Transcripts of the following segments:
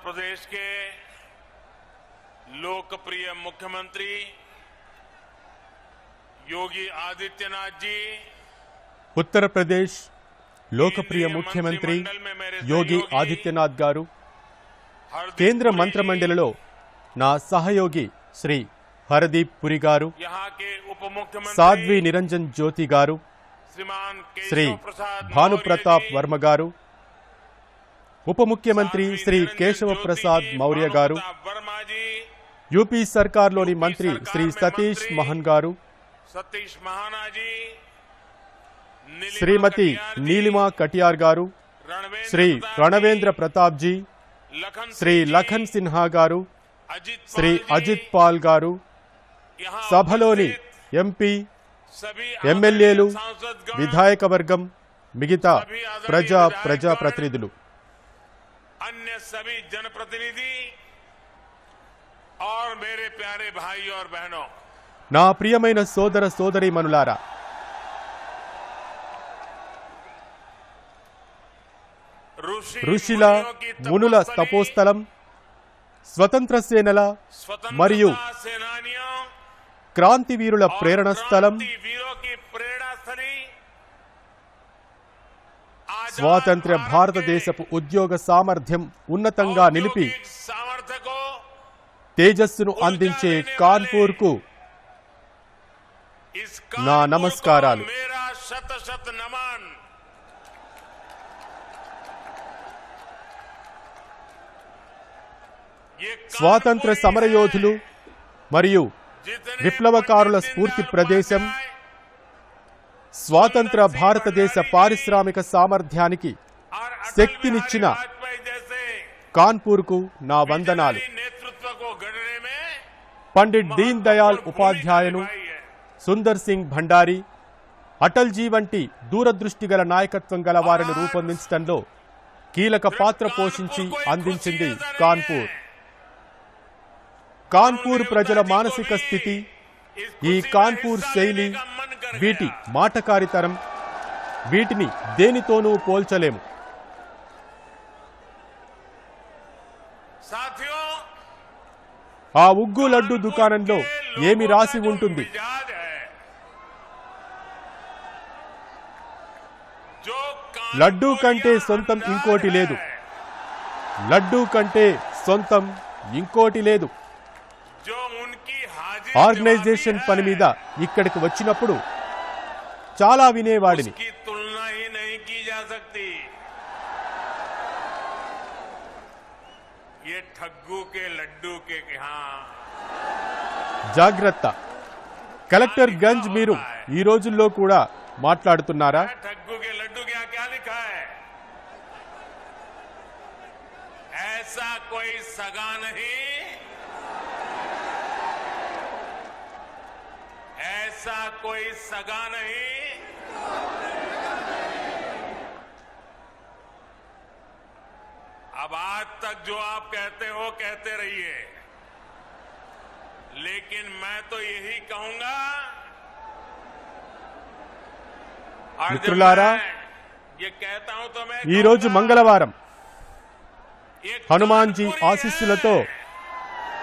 प्रदेश के लोकप्रिय मुख्यमंत्री योगी आदित्यनाथ जी, उत्तर प्रदेश लोकप्रिय मुख्यमंत्री योगी आदित्यनाथ गारू, केंद्र मंत्रिमंडलिलो ना सहयोगी श्री हरदीप पुरी गारू, साध्वी निरंजन ज्योति गारू, श्री भानुप्रताप वर्म गारू, उप मुख्यमंत्री श्री केशव प्रसाद मौर्य गारू, यूपी सरकारलोनी मंत्री श्री सतीश महन गारू, श्रीमती नीलिमा कटियार गारू, श्री रणवेंद्र प्रताप जी, श्री लखन सिन्हा गारू, श्री अजित पाल गारू, सभलोनी ఎంపీ ఎమ్మెల్యేలు విధాయక వర్గం మిగతా ప్రజాప్రతినిధులు अन्य सभी जनप्रतिनिधि और मेरे प्यारे भाई और बहनों, నా ప్రియమైన సోదర సోదరీమణులారా, ఋషుల మునుల తపోస్థలం, స్వతంత్ర సేనల మరియు క్రాంతి వీరుల ప్రేరణ స్థలం, స్వాతంత్ర్య భారతదేశపు ఉద్యోగ సామర్థ్యం ఉన్నతంగా నిలిపి తేజస్సును అందించే కాన్పూర్ కు నా నమస్కారాలు. స్వాతంత్ర సమరయోధులు మరియు విప్లవకారుల స్ఫూర్తి ప్రదేశం, స్వాతంత్ర భారతదేశ పారిశ్రామిక సామర్థ్యానికి శక్తినిచ్చిన కాన్పూర్ కు నా వందనాలు. పండిట్ దీన్ దయాళ్ ఉపాధ్యాయను, సుందర్ సింగ్ భండారీ, అటల్ జీ వంటి దూరదృష్టి గల నాయకత్వం గల వారిని రూపొందించడంలో కీలక పాత్ర పోషించి అందించింది కాన్పూర్. కాన్పూర్ ప్రజల మానసిక స్థితి, ఈ కాన్పూర్ శైలి, వీటి మాటకారితనం, వీటిని దేనితోనూ పోల్చలేము. ఆ ఉగ్గు లడ్డు దుకాణంలో ఏమి రాసి ఉంటుంది? లడ్డూ కంటే సొంతం ఇంకోటి లేదు, లడ్డూ కంటే సొంతం ఇంకోటి లేదు. ఆర్గనైజేషన్ పని మీద ఇక్కడికి వచ్చినప్పుడు చాలా వినేవాడిని. జాగ్రత్త, కలెక్టర్ గంజ్ మీరు ఈ రోజుల్లో కూడా మాట్లాడుతున్నారా? ऐसा कोई सगा नहीं, अब आज तक जो आप कहते हो कहते रहिए, लेकिन मैं तो यही कहूंगा, మిత్రులారా, ये कहता हूं तो मैं ఈ రోజు మంగళవారం హనుమాన్జీ ఆశీస్సులతో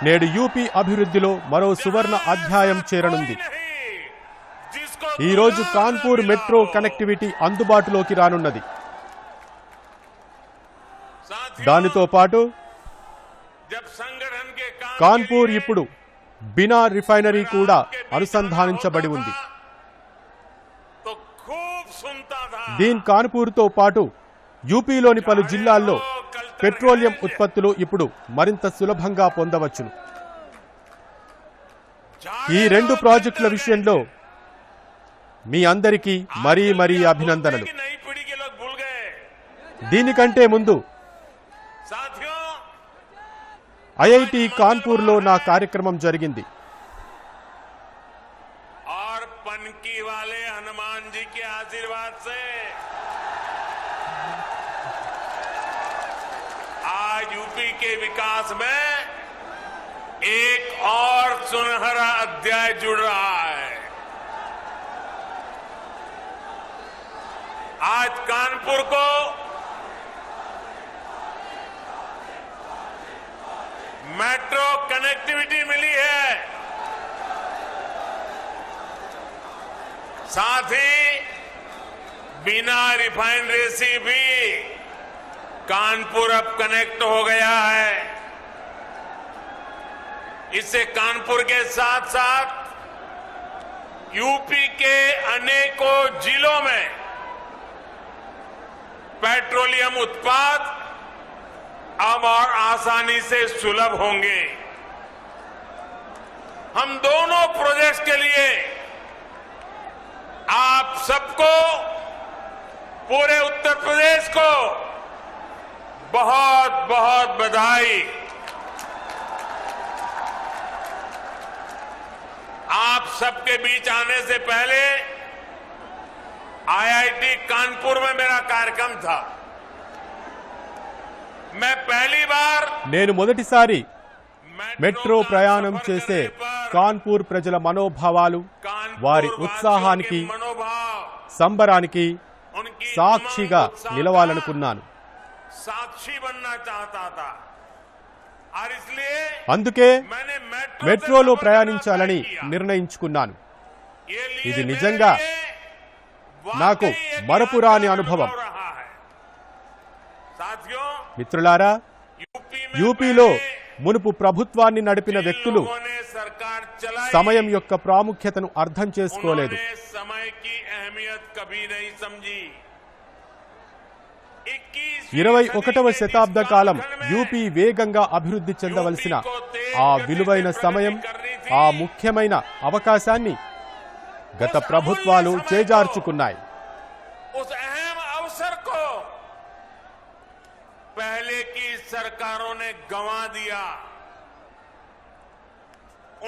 నేడు యూపీ అభివృద్ధిలో మరో సువర్ణ అధ్యాయం చేరనుంది. ఈ రోజు కాన్పూర్ మెట్రో కనెక్టివిటీ అందుబాటులోకి రానున్నది. దానితో పాటు కాన్పూర్ ఇప్పుడు బినా రిఫైనరీ కూడా అనుసంధానించబడి ఉంది. దీన్ కాన్పూర్ తో పాటు యూపీలోని పలు జిల్లాల్లో పెట్రోలియం ఉత్పత్తులు ఇప్పుడు మరింత సులభంగా పొందవచ్చును. ఈ రెండు ప్రాజెక్టుల విషయంలో మీ అందరికీ మరీ అభినందనలు. దీనికంటే ముందు ఐఐటి కాన్పూర్లో నా కార్యక్రమం జరిగింది. आज यूपी के विकास में एक और सुनहरा अध्याय जुड़ रहा है। आज कानपुर को मेट्रो कनेक्टिविटी मिली है, साथ ही बिना रिफाइनरी से भी कानपुर अब कनेक्ट हो गया है। इससे कानपुर के साथ साथ यूपी के अनेकों जिलों में पेट्रोलियम उत्पाद अब और आसानी से सुलभ होंगे। हम दोनों प्रोजेक्ट्स के लिए आप सबको, पूरे उत्तर प्रदेश को बहुत बहुत बधाई। आप सबके बीच आने से पहले आईआईटी कानपुर में मेरा कार्यक्रम था। मैं पहली बार నేను మొదటిసారి మెట్రో ప్రయాణం చేసే కాన్పూర్ ప్రజల మనోభావాలు, వారి ఉత్సాహానికి, సంబరానికి సాక్షిగా నిలవాలనుకున్నాను. అందుకే మెట్రోలో ప్రయాణించాలని నిర్ణయించుకున్నాను. ఇది నిజంగా నాకు మరపురాని అనుభవం. మిత్రులారా, యూపీలో మునుపు ప్రభుత్వాన్ని నడిపిన వ్యక్తులు సమయం యొక్క ప్రాముఖ్యతను అర్థం చేసుకోలేదు. 21వ శతాబ్ద కాలం యూపీ వేగంగా అభివృద్ధి చెందవలసిన ఆ విలువైన సమయం, ఆ ముఖ్యమైన అవకాశాన్ని గత ప్రభుత్వాలు చేజార్చుకున్నాయి. पहले की सरकारों ने गंवा दिया।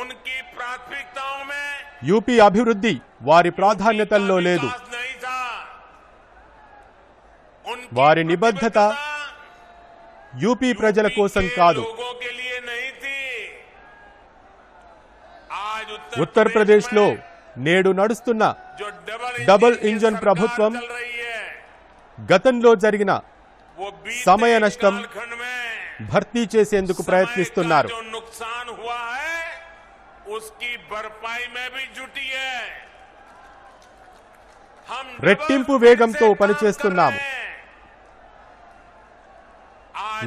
उनकी प्राथमिकताओं में యూపీ అభివృద్ధి వారి ప్రాధాన్యతల్లో లేదు. వారి నిబద్ధత యూపీ ప్రజల కోసం కాదు. ఉత్తరప్రదేశ్లో నేడు నడుస్తున్న డబుల్ ఇంజన్ ప్రభుత్వం గతంలో జరిగిన సమయ నష్టం భర్తీ చేసేందుకు ప్రయత్నిస్తున్నారు. రెట్టింపు వేగంతో పనిచేస్తున్నాము.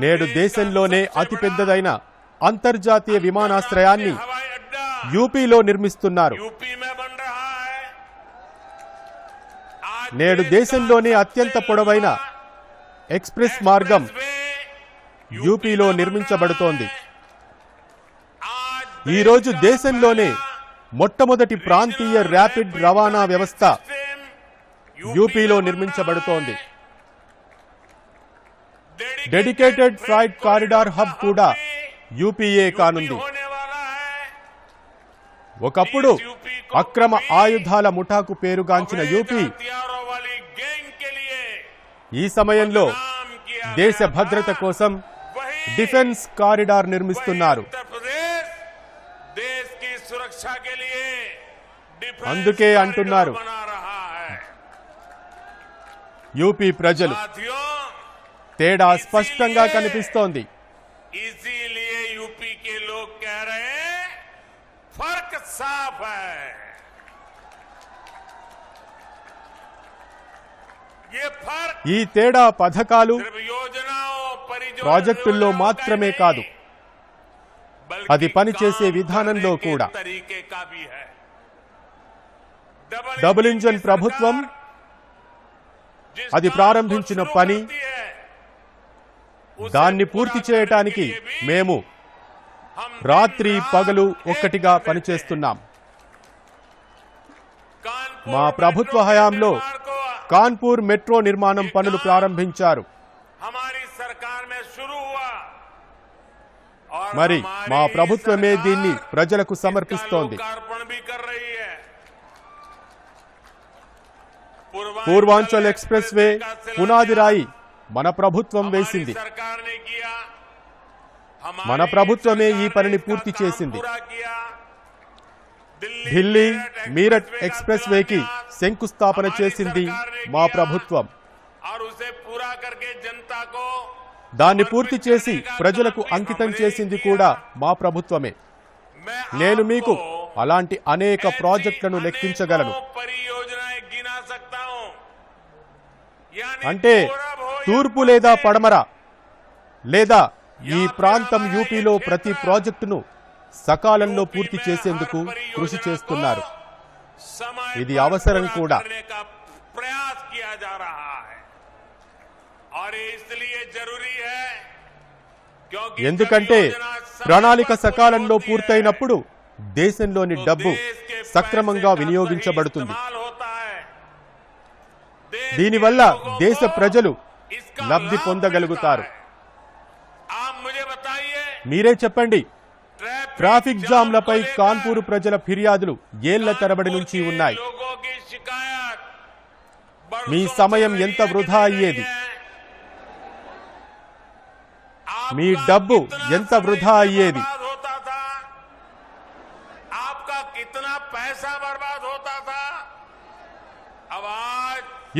నేడు దేశంలోనే అతిపెద్దదైన అంతర్జాతీయ విమానాశ్రయాన్ని యూపీలో నిర్మిస్తున్నారు. నేడు దేశంలోనే అత్యంత పొడవైన ఎక్స్ప్రెస్ మార్గం యూపీలో నిర్మించబడుతోంది. ఈరోజు దేశంలోనే మొట్టమొదటి ప్రాంతీయ ర్యాపిడ్ రవాణా వ్యవస్థ యూపీలో నిర్మించబడుతోంది. డెడికేటెడ్ ఫ్రైట్ కారిడార్ హబ్ కూడా యూపీఏ కానుంది. ఒకప్పుడు అక్రమ ఆయుధాల ముఠాకు పేరుగాంచిన యూపీ ఈ సమయంలో దేశ భద్రత కోసం డిఫెన్స్ కారిడార్ నిర్మిస్తున్నారు. అందుకే అంటున్నారు యూపీ ప్రజలు. తేడా స్పష్టంగా కనిపిస్తోంది. ఈ తేడా పథకాలు, ప్రాజెక్టుల్లో మాత్రమే కాదు, అది పనిచేసే విధానంలో కూడా. డబుల్ ఇంజన్ ప్రభుత్వం అది ప్రారంభించిన పని, దాన్ని పూర్తి చేయటానికి మేము రాత్రి పగలు ఒక్కటిగా పనిచేస్తున్నాం. మా ప్రభుత్వ హయాంలో కాన్పూర్ మెట్రో నిర్మాణం పనులు ప్రారంభించారు. మరి మా ప్రభుత్వమే దీన్ని ప్రజలకు సమర్పిస్తోంది. పూర్వాంచల్ ఎక్స్ప్రెస్ వే పునాది రాయి మన ప్రభుత్వం వేసింది. మన ప్రభుత్వమే ఈ పనిని పూర్తి చేసింది. ఢిల్లీ మీరట్ ఎక్స్ప్రెస్ వేకి శంకుస్థాపన చేసింది మా ప్రభుత్వం. దాన్ని పూర్తి చేసి ప్రజలకు అంకితం చేసింది కూడా మా ప్రభుత్వమే. నేను మీకు అలాంటి అనేక ప్రాజెక్టులను లెక్కించగలను. అంటే తూర్పు లేదా పడమర లేదా ఈ ప్రాంతం యూపీలో ప్రతి ప్రాజెక్టును సకాలంలో పూర్తి చేసేందుకు కృషి చేస్తున్నారు. ఇది అవసరం కూడా. ఎందుకంటే ప్రణాళిక సకాలంలో పూర్తయినప్పుడు దేశంలోని డబ్బు సక్రమంగా వినియోగించబడుతుంది. దీనివల్ల దేశ ప్రజలు లబ్ధి పొందగలుగుతారు. మీరే చెప్పండి, ట్రాఫిక్ జామ్లపై కాన్పూర్ ప్రజల ఫిర్యాదులు ఏళ్ల తరబడి నుంచి ఉన్నాయి. మీ సమయం ఎంత వృధా అయ్యేది, మీ డబ్బు ఎంత వృధా అయ్యేది.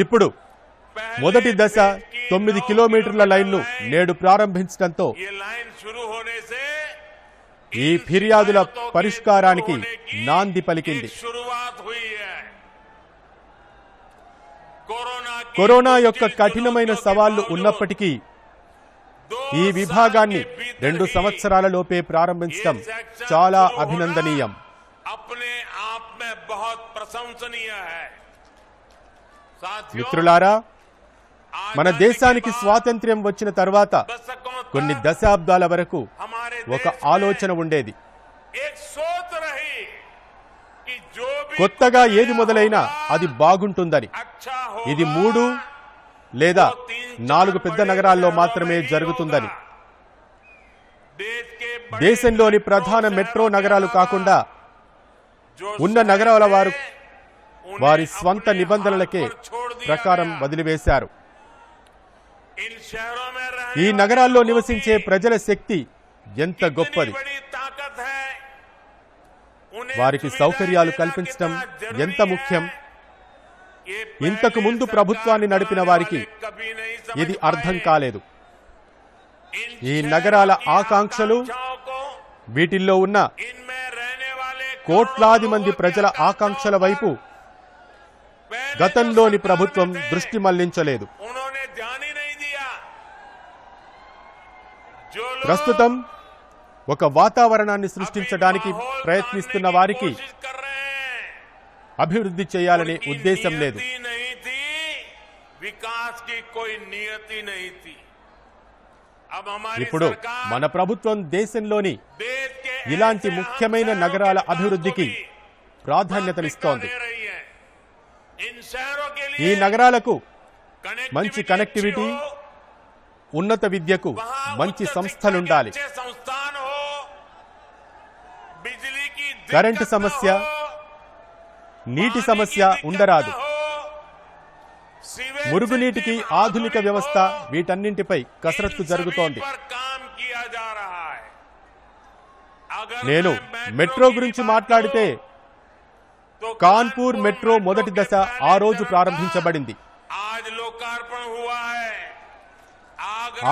ఇప్పుడు మొదటి దశ 9 కిలోమీటర్ల లైన్ను నేడు ప్రారంభించడంతో ఈ ఫిర్యాదుల పరిష్కారానికి నాంది పలికింది. కరోనా యొక్క కఠినమైన సవాళ్లు ఉన్నప్పటికీ ఈ విభాగాన్ని 2 సంవత్సరాలలోపే ప్రారంభించడం చాలా అభినందనీయం. మిత్రులారా, మన దేశానికి స్వాతంత్ర్యం వచ్చిన తర్వాత కొన్ని దశాబ్దాల వరకు ఒక ఆలోచన ఉండేది. కొత్తగా ఏది మొదలైనా అది బాగుంటుందని. ఇది 3 లేదా 4 పెద్ద నగరాల్లో మాత్రమే జరుగుతుందని. దేశంలోని ప్రధాన మెట్రో నగరాలు కాకుండా ఉన్న నగరాల వారు వారి స్వంత నిబంధనలకే ప్రకారం వదిలివేశారు. ఈ నగరాల్లో నివసించే ప్రజల శక్తి ఎంత గొప్పది. వారికి సౌకర్యాలు కల్పించడం ఎంత ముఖ్యం. ఇంతకు ముందు ప్రభుత్వాన్ని నడిపిన వారికి ఇది అర్థం కాలేదు. ఈ నగరాల ఆకాంక్షలు, వీటిల్లో ఉన్న కోట్లాది మంది ప్రజల ఆకాంక్షల వైపు గతంలోని ప్రభుత్వం దృష్టి మళ్లించలేదు. ప్రస్తుతం ఒక వాతావరణాన్ని సృష్టించడానికి ప్రయత్నిస్తున్న వారికి అభివృద్ధి చేయాలనే ఉద్దేశం లేదు. ఇప్పుడు మన ప్రభుత్వం దేశంలోని ఇలాంటి ముఖ్యమైన నగరాల అభివృద్ధికి ప్రాధాన్యతనిస్తోంది. ఈ నగరాలకు మంచి కనెక్టివిటీ, ఉన్నత విద్యకు మంచి సంస్థలుండాలి. కరెంటు సమస్య, నీటి సమస్య ఉండరాదు. మురుగునీటికి ఆధునిక వ్యవస్థ, వీటన్నింటిపై కసరత్తు జరుగుతోంది. నేను మెట్రో గురించి మాట్లాడితే కాన్పూర్ మెట్రో మొదటి దశ ఆ రోజు ప్రారంభించబడింది.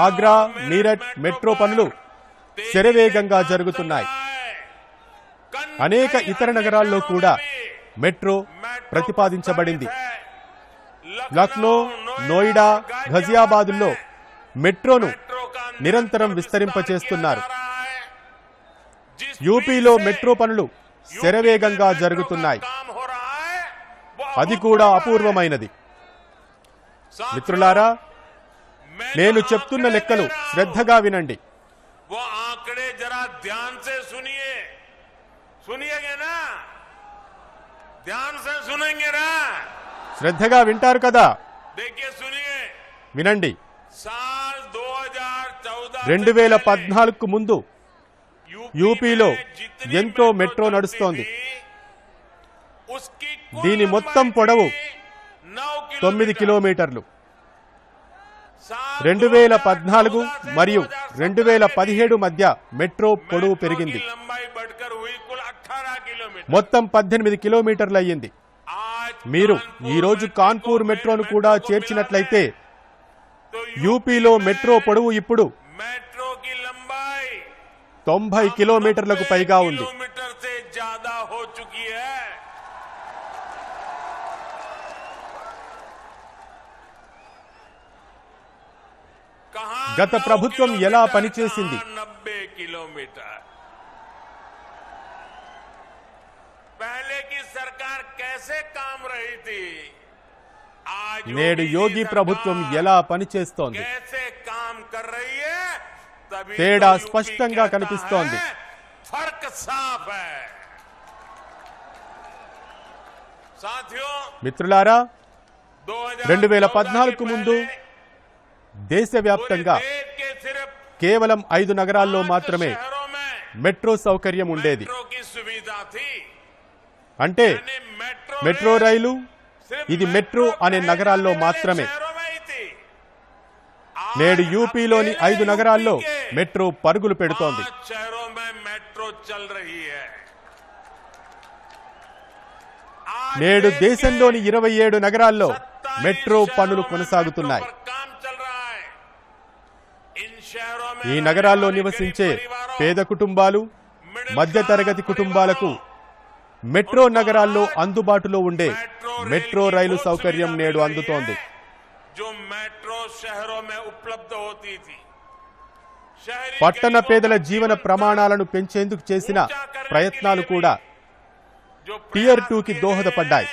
ఆగ్రా, మీరట్ మెట్రో పనులు శరవేగంగా జరుగుతున్నాయి. అనేక ఇతర నగరాల్లో కూడా మెట్రో ప్రతిపాదించబడింది. లక్నో, నోయిడా, ఘజియాబాద్లో మెట్రోను నిరంతరం విస్తరింపచేస్తున్నారు. యూపీలో మెట్రో పనులు శరవేగంగా జరుగుతున్నాయి. అది కూడా అపూర్వమైనది. మిత్రులారా, నేను చెప్తున్న లెక్కలు శ్రద్ధగా వినండి. శ్రద్ధగా వింటారు కదా? వినండి. 2014కు ముందు యూపీలో ఎంతో మెట్రో నడుస్తోంది. దీని మొత్తం పొడవు 9 కిలోమీటర్లు. 2014 మరియు 2017 మధ్య మెట్రో పొడవు పెరిగింది. మొత్తం 18 కిలోమీటర్లు అయ్యింది. మీరు ఈ రోజు కాన్పూర్ మెట్రోను కూడా చేర్చినట్లయితే యూపీలో మెట్రో పొడవు ఇప్పుడు मेट्रो की लंबाई 90 కిలోమీటర్లకు పైగా ఉంది. किलोमीटर से ज्यादा हो चुकी है। గత ప్రభుత్వం ఎలా పనిచేసింది? 90 किलोमीटर। पहले की सरकार कैसे काम रही थी, आज నేడు యోగి ప్రభుత్వం ఎలా పనిచేస్తోంది? कैसे काम कर रही है, तभी తేడా तो यूपी స్పష్టంగా कहता కనిపిస్తోంది. है, फर्क साफ है। साथियों, మిత్రులారా, 2014 2014 ముందు దేశవ్యాప్తంగా देश के सिर्फ కేవలం 5 నగరాల్లో మాత్రమే शहरों में మెట్రో సౌకర్యం ఉండేది. मेट्रो की सुविधा थी। అంటే यानी మెట్రో రైలు सिर्फ ఇది మెట్రో అనే నగరాల్లో మాత్రమే. शहरों में ही थी। నేడు యూపీలోని 5 నగరాల్లో మెట్రో పరుగులు పెడుతోంది. 5 शहरों में मेट्रो चल रही है। నేడు దేశంలోని 27 నగరాల్లో మెట్రో పనులు కొనసాగుతున్నాయి. ఈ నగరాల్లో నివసించే పేద కుటుంబాలు, మధ్యతరగతి కుటుంబాలకు మెట్రో నగరాల్లో అందుబాటులో ఉండే మెట్రో రైలు సౌకర్యం నేడు అందుతోంది. పట్టణ పేదల జీవన ప్రమాణాలను పెంచేందుకు చేసిన ప్రయత్నాలు కూడా టియర్ 2కి దోహదపడ్డాయి.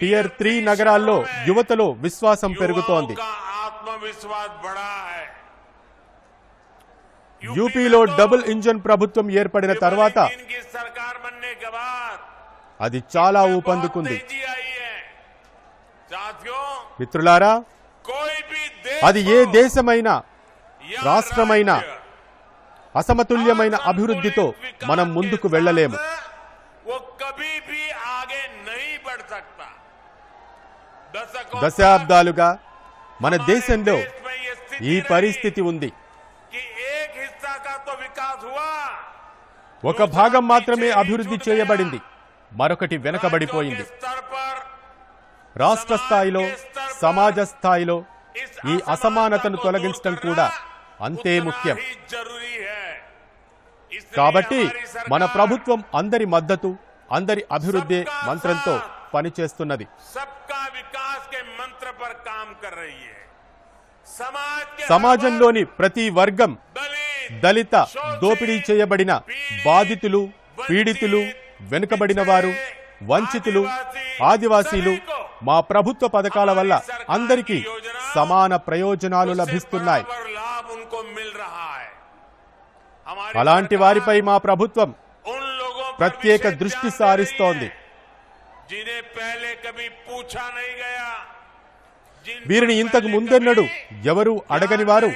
టియర్ 3 నగరాల్లో యువతలో విశ్వాసం పెరుగుతోంది. యూపీలో డబుల్ ఇంజన్ ప్రభుత్వం ఏర్పడిన తర్వాత అది చాలా ఊపందుకుంది. మిత్రులారా, అది ఏ దేశమైనా, రాష్ట్రమైనా అసమతుల్యమైన అభివృద్ధితో మనం ముందుకు వెళ్ళలేము. దశాబ్దాలుగా మన దేశంలో ఈ పరిస్థితి ఉంది. ఒక భాగం మాత్రమే అభివృద్ధి చేయబడింది, మరొకటి వెనకబడిపోయింది. రాష్ట్ర స్థాయిలో, సమాజ స్థాయిలో ఈ అసమానతను తొలగించడం కూడా అంతే ముఖ్యం. కాబట్టి మన ప్రభుత్వం అందరి మద్దతు, అందరి అభివృద్ధి మంత్రంతో పనిచేస్తున్నది. సమాజంలోని ప్రతి వర్గం, దళిత, దోపిడీ చేయబడిన, బాధితులు, పీడితులు, వెనుకబడిన వారు, వంచితులు, ఆదివాసీలు మా ప్రభుత్వ పథకాల వల్ల అందరికీ సమాన ప్రయోజనాలు లభిస్తున్నాయి. అలాంటి వారిపై మా ప్రభుత్వం ప్రత్యేక దృష్టి సారిస్తోంది. వీరిని ఇంతకు ముందెన్నడూ ఎవరూ అడగని వారు,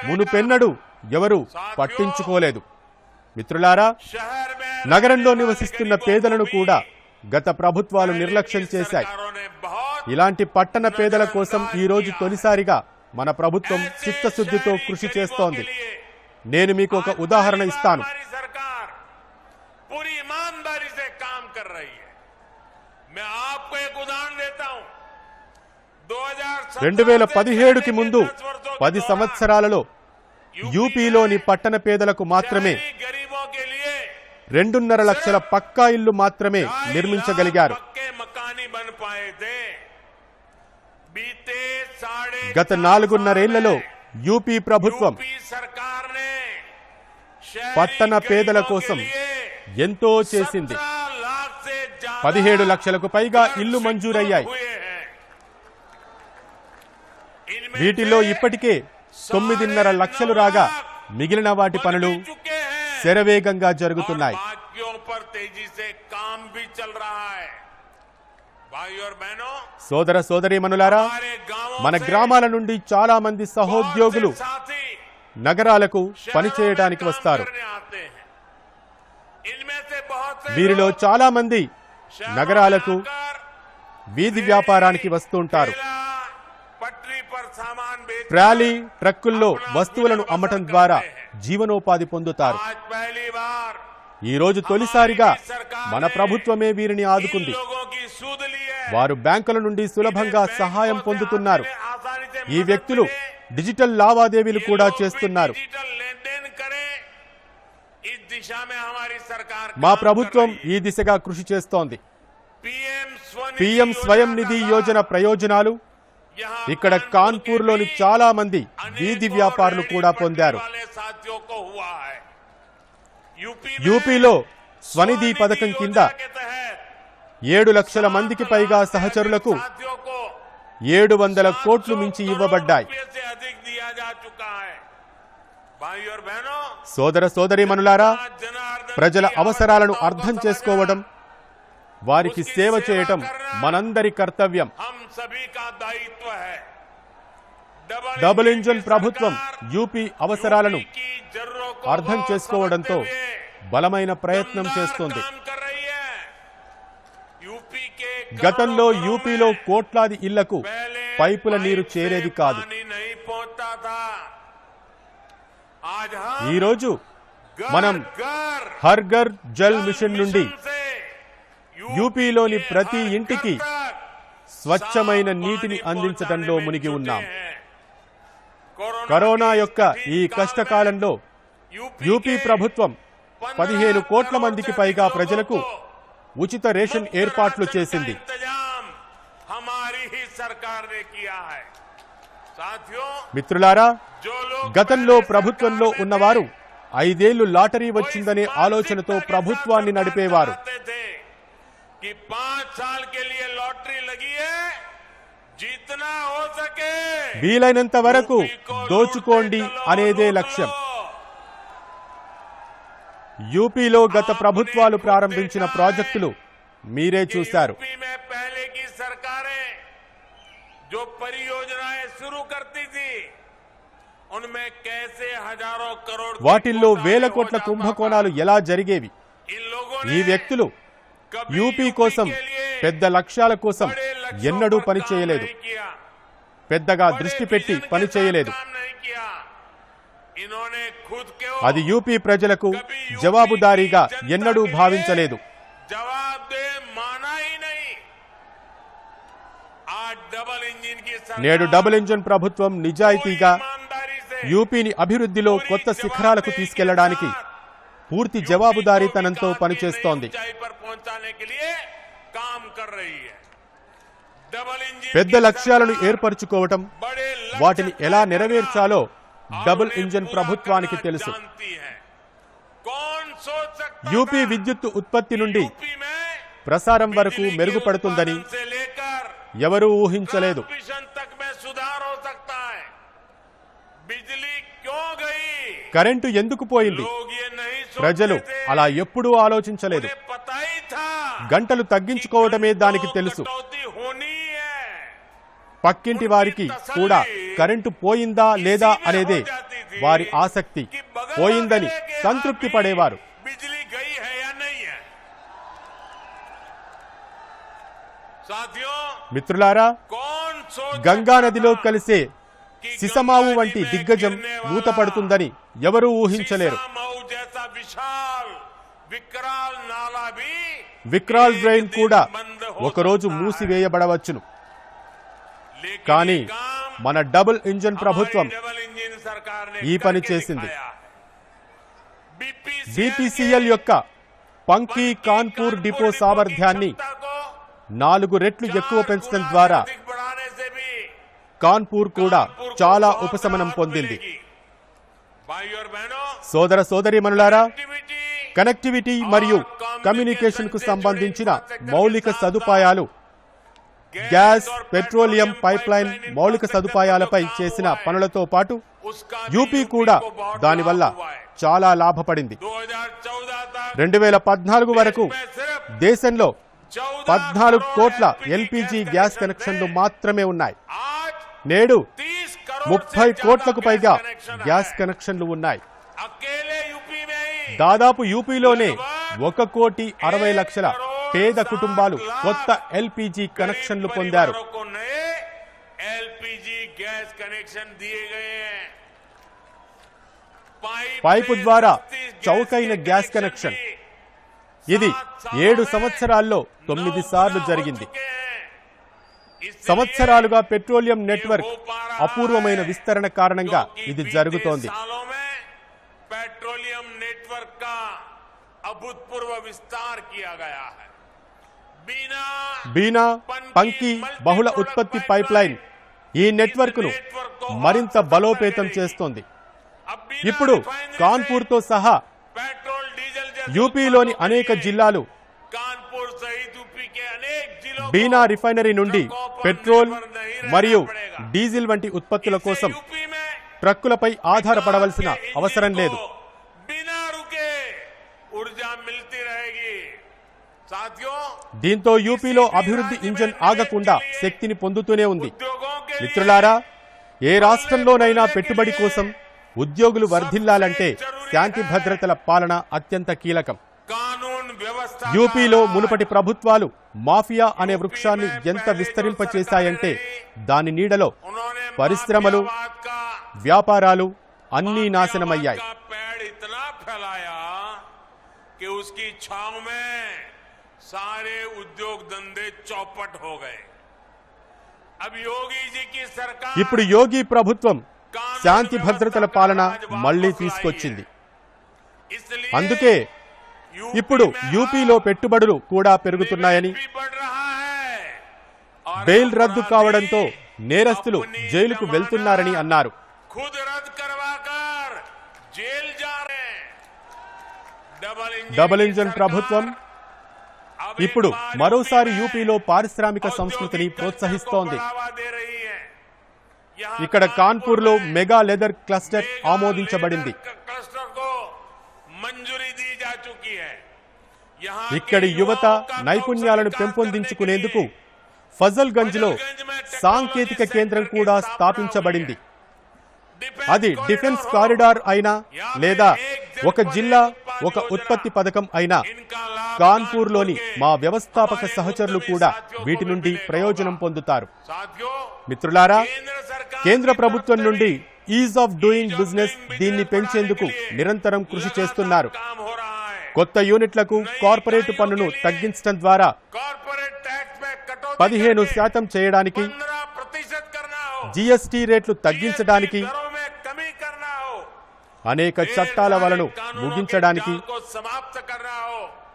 మునుపెన్నడూ ఎవరూ పట్టించుకోలేదు. మిత్రులారా, నగరంలో నివసిస్తున్న పేదలను కూడా గత ప్రభుత్వాలు నిర్లక్ష్యం చేశాయి. ఇలాంటి పట్టణ పేదల కోసం ఈ రోజు తొలిసారిగా మన ప్రభుత్వం చిత్తశుద్ధితో కృషి చేస్తోంది. నేను మీకు ఒక ఉదాహరణ ఇస్తాను. 2017కి ముందు 10 సంవత్సరాలలో యూపీలోని పట్టణ పేదలకు మాత్రమే 2.5 లక్షల పక్కా ఇళ్లు మాత్రమే నిర్మించగలిగారు. గత 4.5 ఏళ్లలో యూపీ ప్రభుత్వం పట్టణ పేదల కోసం ఎంతో చేసింది. 17 లక్షలకు పైగా ఇళ్లు మంజూరయ్యాయి. వీటిలో ఇప్పటికే 9.5 లక్షలు రాగా మిగిలిన వాటి పనులు శరవేగంగా జరుగుతున్నాయి. సోదర సోదరీమణులారా, మన గ్రామాల నుండి చాలా మంది సహోద్యోగులు నగరాలకు పనిచేయడానికి వస్తారు. వీరిలో చాలా మంది నగరాలకు వీధి వ్యాపారానికి వస్తుంటారు. ట్రాలీ, ట్రక్కుల్లో వస్తువులను అమ్మటం ద్వారా జీవనోపాధి పొందుతారు. ఈ రోజు తొలిసారిగా మన ప్రభుత్వమే వీరిని ఆదుకుంది. వారు బ్యాంకుల నుండి సులభంగా సహాయం పొందుతున్నారు. ఈ వ్యక్తులు డిజిటల్ లావాదేవీలు కూడా చేస్తున్నారు. మా ప్రభుత్వం ఈ దిశగా కృషి చేస్తోంది. పీఎం స్వయం నిధి యోజన ప్రయోజనాలు ఇక్కడ కాన్పూర్లోని చాలా మంది వీధి వ్యాపారులు కూడా పొందారు. యూపీలో స్వనిధి పథకం కింద 7 లక్షల మందికి పైగా సహచరులకు 700 కోట్లు మించి ఇవ్వబడ్డాయి. సోదర సోదరీమణులారా, ప్రజల అవసరాలను అర్థం చేసుకోవడం, వారికి సేవ చేయటం మనందరి కర్తవ్యం. డబుల్ ఇంజన్ ప్రభుత్వం యూపీ అవసరాలను అర్థం చేసుకోవడంతో బలమైన ప్రయత్నం చేస్తోంది. గతంలో యూపీలో కోట్లాది ఇళ్లకు పైపుల నీరు చేరేది కాదు. ఈరోజు మనం హర్ ఘర్ జల్ మిషన్ నుండి యూపీలోని ప్రతి ఇంటికి స్వచ్ఛమైన నీటిని అందించడంలో మునిగి ఉన్నాం. కరోనా యొక్క ఈ కష్టకాలంలో యూపీ ప్రభుత్వం 15 కోట్ల మందికి పైగా ప్రజలకు ఉచిత రేషన్ ఏర్పాట్లు చేసింది. మిత్రులారా, గతంలో ప్రభుత్వంలో ఉన్నవారు 5 ఏళ్లు లాటరీ వచ్చిందనే ఆలోచనతో ప్రభుత్వాన్ని నడిపేవారు. వీలైనంత వరకు దోచుకోండి అనేదే లక్ష్యం. యూపీలో గత ప్రభుత్వాలు ప్రారంభించిన ప్రాజెక్టులు మీరే చూశారు. వాటిల్లో వేల కోట్ల కుంభకోణాలు ఎలా జరిగేవి. ఈ వ్యక్తులు యూపీ కోసం, పెద్ద లక్ష్యాల కోసం ఎన్నడూ పనిచేయలేదు. పెద్దగా దృష్టి పెట్టి పనిచేయలేదు. అది యూపీ ప్రజలకు జవాబుదారీగా ఎన్నడూ భావించలేదు. నేడు డబుల్ ఇంజన్ ప్రభుత్వం నిజాయితీగా యూపీని అభివృద్ధిలో కొత్త శిఖరాలకు తీసుకెళ్లడానికి పూర్తి జవాబుదారీతనంతో పనిచేస్తోంది. పెద్ద లక్ష్యాలను ఏర్పరచుకోవటం, వాటిని ఎలా నెరవేర్చాలో డబుల్ ఇంజన్ ప్రభుత్వానికి తెలుసు. యూపీ విద్యుత్ ఉత్పత్తి నుండి ప్రసారం వరకు మెరుగుపడుతుందని ఎవరూ ఊహించలేదు. కరెంటు ఎందుకు పోయింది? ప్రజలు అలా ఎప్పుడూ ఆలోచించలేదు. గంటలు తగ్గించుకోవడమే దానికి తెలుసు. పక్కింటి వారికి కూడా కరెంటు పోయిందా లేదా అనేదే వారి ఆసక్తి. పోయిందని సంతృప్తి పడేవారు. మిత్రులారా, గంగా నదిలో కలిసే సిసమావు వంటి దిగ్గజం మూతపడుతుందని ఎవరూ ఊహించలేరు. విక్రాల్ డ్రైన్ కూడా ఒకరోజు మూసివేయబడవచ్చును. కానీ మన డబుల్ ఇంజన్ ప్రభుత్వం ఈ పని చేసింది. బీపీసీఎల్ యొక్క పంకీ కాన్పూర్ డిపో సామర్థ్యాన్ని 4 రెట్లు ఎక్కువ పెంచడం ద్వారా కాన్పూర్ కూడా చాలా ఉపశమనం పొందింది. సోదర సోదరీమణులారా, కనెక్టివిటీ మరియు కమ్యూనికేషన్ కు సంబంధించిన మౌలిక సదుపాయాలు, గ్యాస్, పెట్రోలియం పైప్లైన్ మౌలిక సదుపాయాలపై చేసిన పనులతో పాటు యూపీ కూడా దానివల్ల చాలా లాభపడింది. 2014 వరకు దేశంలో 14 కోట్ల ఎల్పీజీ గ్యాస్ కనెక్షన్లు మాత్రమే ఉన్నాయి. నేడు 30 కోట్లకు పైగా గ్యాస్ కనెక్షన్లు ఉన్నాయి. దాదాపు యూపీలోనే 1,60,00,000 పేద కుటుంబాలు కొత్త ఎల్పీజీ కనెక్షన్లు పొందారు. పైపు ద్వారా చౌకైన గ్యాస్ కనెక్షన్, ఇది 7 సంవత్సరాల్లో 9 సార్లు జరిగింది. సంవత్సరాలుగా పెట్రోలియం నెట్వర్క్ అపూర్వమైన విస్తరణ కారణంగా ఇది జరుగుతోంది. पेट्रोलियम नेटवर्क का अभूतपूर्व विस्तार किया गया है. బీనా పంకి బహుళ ఉత్పత్తి పైప్లైన్ ఈ నెట్వర్క్ను మరింత బలోపేతం చేస్తోంది. ఇప్పుడు కాన్పూర్తో సహా యూపీలోని అనేక జిల్లాలు బీనా రిఫైనరీ నుండి పెట్రోల్ మరియు డీజిల్ వంటి ఉత్పత్తుల కోసం ట్రక్కులపై ఆధారపడవలసిన అవసరం లేదు. దీంతో యూపీలో అభివృద్ధి ఇంజన్ ఆగకుండా శక్తిని పొందుతూనే ఉంది. మిత్రులారా, ఏ రాష్ట్రంలోనైనా పెట్టుబడి కోసం ఉద్యోగులు వర్ధిల్లాలంటే శాంతి భద్రతల పాలన అత్యంత కీలకం. యూపీలో మునుపటి ప్రభుత్వాలు మాఫియా అనే వృక్షాన్ని ఎంత విస్తరింపచేశాయంటే దాని నీడలో పరిశ్రమలు, వ్యాపారాలు అన్నీ నాశనమయ్యాయి. सारे उद्योग धंधे चौपट हो गए. अब योगी जी की सरकार ఇప్పుడు యోగి ప్రభుత్వం శాంతి భద్రతల పాలన మళ్లీ తీసుకొచ్చింది. అందుకే ఇప్పుడు యూపీలో పెట్టుబడులు కూడా పెరుగుతున్నాయని, బెయిల్ రద్దు కావడంతో నేరస్తులు జైలుకు వెళ్తున్నారని అన్నారు. డబుల్ ఇంజన్ ప్రభుత్వం ఇప్పుడు మరోసారి యూపీలో పారిశ్రామిక సంస్కృతిని ప్రోత్సహిస్తోంది. ఇక్కడ కాన్పూర్లో మెగా లెదర్ క్లస్టర్ ఆమోదించబడింది. ఇక్కడి యువత నైపుణ్యాలను పెంపొందించుకునేందుకు ఫజల్గంజ్లో సాంకేతిక కేంద్రం కూడా స్థాపించబడింది. అది డిఫెన్స్ కారిడార్ అయినా లేదా ఒక జిల్లా ఒక ఉత్పత్తి పథకం అయినా కాన్పూర్లోని మా వ్యవస్థాపక సహచరులు కూడా వీటి నుండి ప్రయోజనం పొందుతారు. మిత్రులారా, కేంద్ర ప్రభుత్వం నుండి ఈజ్ ఆఫ్ డూయింగ్ బిజినెస్ దీన్ని పెంచేందుకు నిరంతరం కృషి చేస్తున్నారు. కొత్త యూనిట్లకు కార్పొరేట్ పన్నును తగ్గించడం ద్వారా 15% చేయడానికి, జీఎస్టీ రేట్లు తగ్గించడానికి, అనేక చట్టాల వలను ముగించడానికి,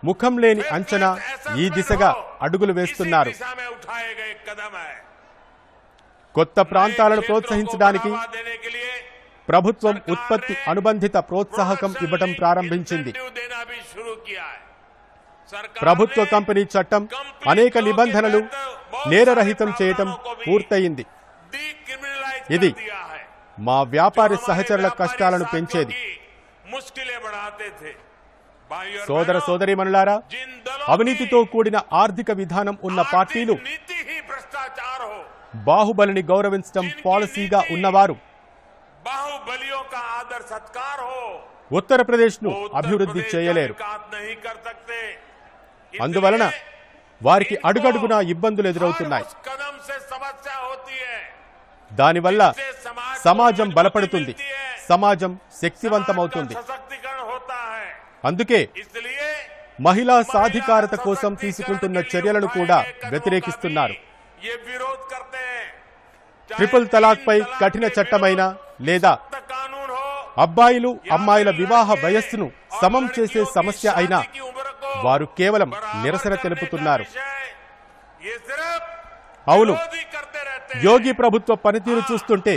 ముఖం లేని అంచనా ఈ దిశగా అడుగులు వేస్తున్నారు. కొత్త ప్రాంతాలను ప్రోత్సహించడానికి ప్రభుత్వం ఉత్పత్తి అనుబంధిత ప్రోత్సాహకం ఇవ్వటం ప్రారంభించింది. ప్రభుత్వ కంపెనీ చట్టం అనేక నిబంధనలు నేరరహితం చేయటం పూర్తయింది. ఇది మా వ్యాపారి సహచరుల కష్టాలను పెంచేది. సోదర సోదరీమణులారా, అవినీతితో కూడిన ఆర్థిక విధానం ఉన్న పార్టీలు, బాహుబలిని గౌరవించడం పాలసీగా ఉన్నవారు ఉత్తరప్రదేశ్ను అభివృద్ధి చేయలేరు. అందువలన వారికి అడుగడుగునా ఇబ్బందులు ఎదురవుతున్నాయి. దానివల్ల సమాజం బలపడుతుంది, సమాజం శక్తివంతమవుతుంది. అందుకే మహిళా సాధికారత కోసం తీసుకుంటున్న చర్యలను కూడా వ్యతిరేకిస్తున్నారు. ట్రిపుల్ తలాక్ పై కఠిన చట్టమైన లేదా అబ్బాయిలు అమ్మాయిల వివాహ వయస్సును సమం చేసే సమస్య అయినా వారు కేవలం నిరసన తెలుపుతున్నారు. అవును, యోగి ప్రభుత్వ పనితీరు చూస్తుంటే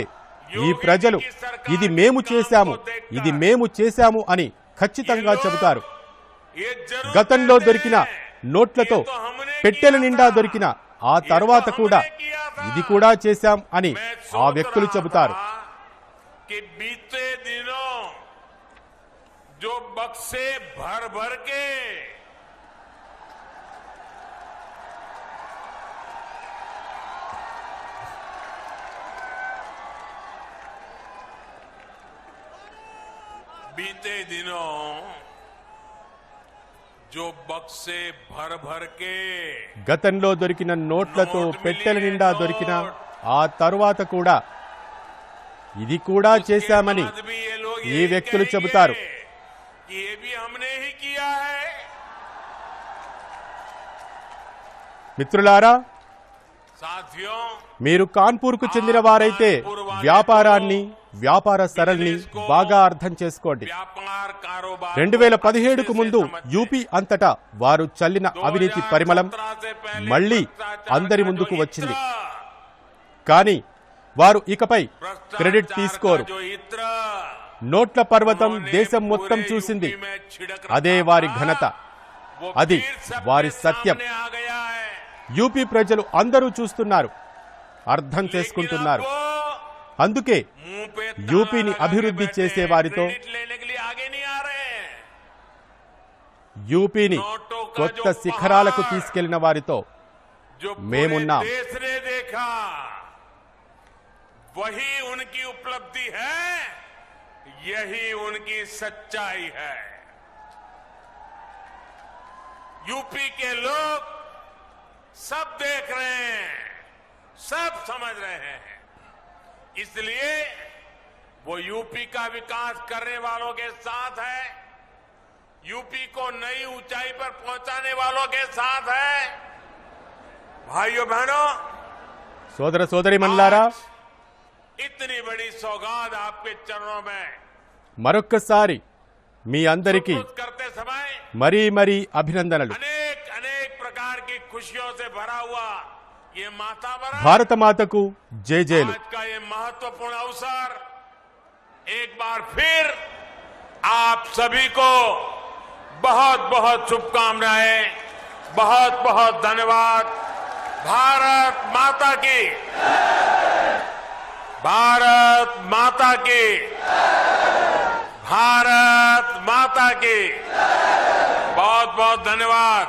ఈ ప్రజలు ఇది మేము చేశాము, ఇది మేము చేశాము అని ఖచ్చితంగా చెబుతారు. గతంలో దొరికిన నోట్లతో పెట్టెల నిండా దొరికిన ఆ తర్వాత కూడా ఇది కూడా చేశాం అని ఆ వ్యక్తులు చెబుతారు. बीते दिनों जो बक्से भर भर के గతంలో దొరికిన నోట్లతో పెట్టెల నిండా దొరికిన ఆ తరువాత కూడా ఇది కూడా చేశామని ఈ వ్యక్తులు చెబుతారు. మిత్రులారా, साथियों, మీరు కాన్పూర్కు చెందిన వారైతే వ్యాపారాన్ని, వ్యాపార సరళిని బాగా అర్థం చేసుకోండి. व्यापार कारोबार 2017కు ముందు యూపీ అంతటా వారు చల్లిన అవినీతి పరిమళం మళ్లీ అందరి ముందుకు వచ్చింది. కానీ వారు ఇకపై క్రెడిట్ తీసుకోరు. నోట్ల పర్వతం దేశం మొత్తం చూసింది. అదే వారి ఘనత, అది వారి సత్యం. యూపీ ప్రజలు అందరూ చూస్తున్నారు, అర్థం చేసుకుంటున్నారు. అందుకే యూపీని అభివృద్ధి చేసే వారితో, యూపీని కొత్త శిఖరాలకు తీసుకెళ్లిన వారితో మేమున్నాం. वही उनकी उपलब्धि है, यही उनकी सच्चाई है. यूपी के लोग सब देख रहे हैं, सब समझ रहे हैं. इसलिए वो यूपी का विकास करने वालों के साथ है, यूपी को नई ऊंचाई पर पहुंचाने वालों के साथ है. भाइयों बहनों, సోదర సోదరీమణులారా, इतनी बड़ी सौगात आपके चरणों में మరొక్కసారి మీ అందరికీ करते समय మరీ మరీ అభినందనలు. अनेक अनेक प्रकार की खुशियों से भरा हुआ ये वातावरण, భారతమాతకు జేజేలు. आज का ये महत्वपूर्ण अवसर, एक बार फिर आप सभी को बहुत बहुत शुभकामनाएं, बहुत बहुत धन्यवाद. भारत माता की, भारत माता की, भारत माता की. बहुत बहुत धन्यवाद.